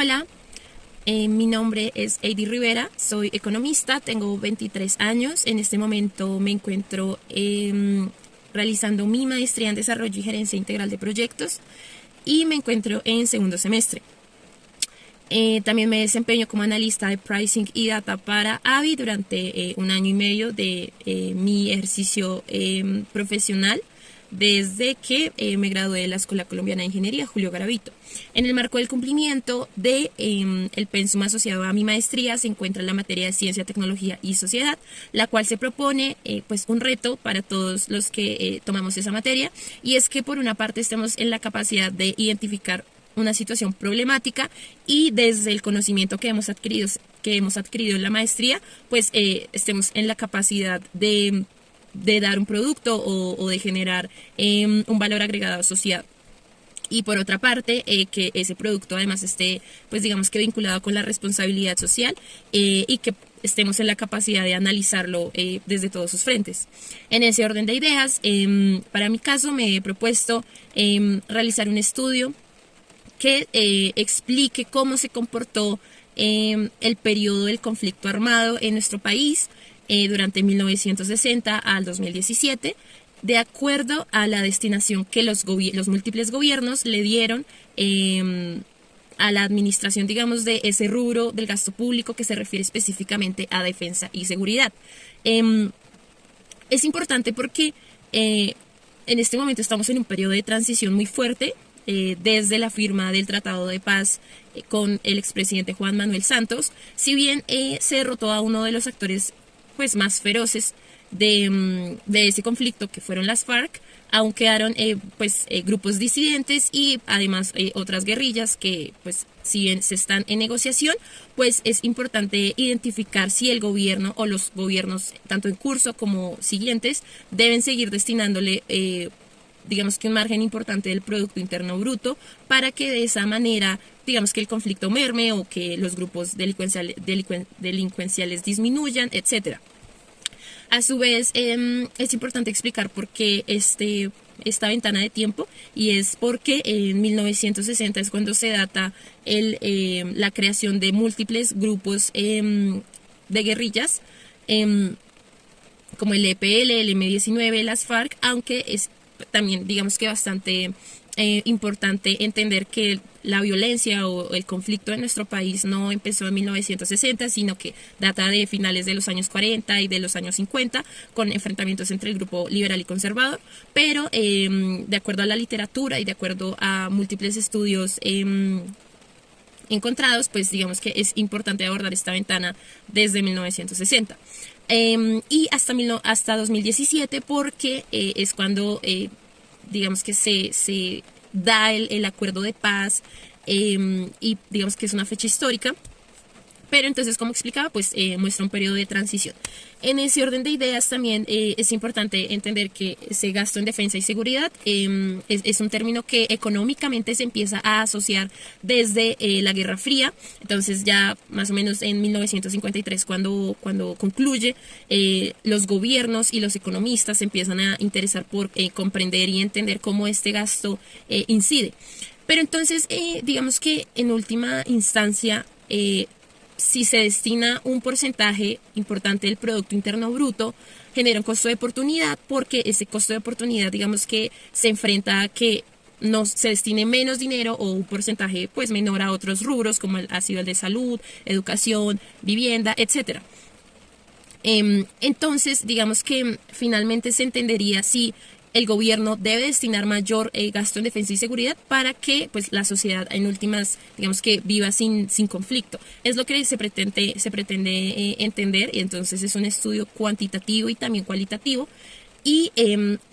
Hola, mi nombre es Heidi Rivera, soy economista, tengo 23 años. En este momento me encuentro realizando mi maestría en Desarrollo y Gerencia Integral de Proyectos y me encuentro en segundo semestre. También me desempeño como analista de pricing y data para AVI durante un año y medio de mi ejercicio profesional desde que me gradué de la Escuela Colombiana de Ingeniería Julio Garavito. En el marco del cumplimiento de el pensum asociado a mi maestría se encuentra la materia de Ciencia, Tecnología y Sociedad, la cual se propone pues un reto para todos los que tomamos esa materia, y es que por una parte estemos en la capacidad de identificar una situación problemática y desde el conocimiento que hemos adquirido en la maestría, pues estemos en la capacidad de dar un producto o de generar un valor agregado asociado. Y por otra parte, que ese producto además esté, pues digamos que vinculado con la responsabilidad social y que estemos en la capacidad de analizarlo desde todos sus frentes. En ese orden de ideas, para mi caso me he propuesto realizar un estudio que explique cómo se comportó el periodo del conflicto armado en nuestro país durante 1960 al 2017, de acuerdo a la destinación que los múltiples gobiernos le dieron a la administración, digamos, de ese rubro del gasto público que se refiere específicamente a defensa y seguridad. Es importante porque en este momento estamos en un periodo de transición muy fuerte, desde la firma del Tratado de Paz con el expresidente Juan Manuel Santos. Si bien se derrotó a uno de los actores pues más feroces de ese conflicto, que fueron las FARC, aún quedaron grupos disidentes y además otras guerrillas que, pues, si bien se están en negociación, pues es importante identificar si el gobierno o los gobiernos, tanto en curso como siguientes, deben seguir destinándole digamos que un margen importante del Producto Interno Bruto, para que de esa manera, digamos que el conflicto merme o que los grupos delincuenciales disminuyan, etcétera. A su vez, es importante explicar por qué esta ventana de tiempo, y es porque en 1960 es cuando se data la creación de múltiples grupos de guerrillas, como el EPL, el M-19, las FARC, aunque es también, digamos que bastante importante entender que la violencia o el conflicto en nuestro país no empezó en 1960, sino que data de finales de los años 40 y de los años 50, con enfrentamientos entre el grupo liberal y conservador, pero de acuerdo a la literatura y de acuerdo a múltiples estudios encontrados, pues digamos que es importante abordar esta ventana desde 1960. Y hasta 2017, porque es cuando digamos que se da el acuerdo de paz, y digamos que es una fecha histórica. Pero entonces, como explicaba, pues muestra un periodo de transición. En ese orden de ideas también es importante entender que ese gasto en defensa y seguridad es un término que económicamente se empieza a asociar desde la Guerra Fría. Entonces ya más o menos en 1953, cuando concluye, los gobiernos y los economistas se empiezan a interesar por comprender y entender cómo este gasto incide. Pero entonces, digamos que en última instancia, si se destina un porcentaje importante del Producto Interno Bruto, genera un costo de oportunidad, porque ese costo de oportunidad, digamos que se enfrenta a que no se destine menos dinero o un porcentaje pues menor a otros rubros, como ha sido el de salud, educación, vivienda, etcétera. Entonces, digamos que finalmente se entendería si el gobierno debe destinar mayor gasto en defensa y seguridad para que pues la sociedad en últimas, digamos que viva sin conflicto. Es lo que se pretende entender, y entonces es un estudio cuantitativo y también cualitativo. Y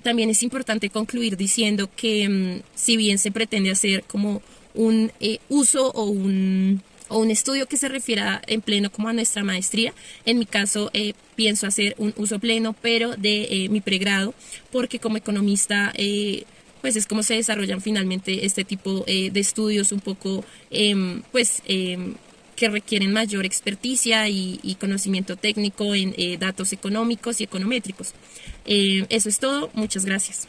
también es importante concluir diciendo que si bien se pretende hacer como un uso o un estudio que se refiera en pleno como a nuestra maestría, en mi caso pienso hacer un uso pleno, pero de mi pregrado, porque como economista pues es como se desarrollan finalmente este tipo de estudios un poco que requieren mayor experticia y conocimiento técnico en datos económicos y econométricos. Eso es todo, muchas gracias.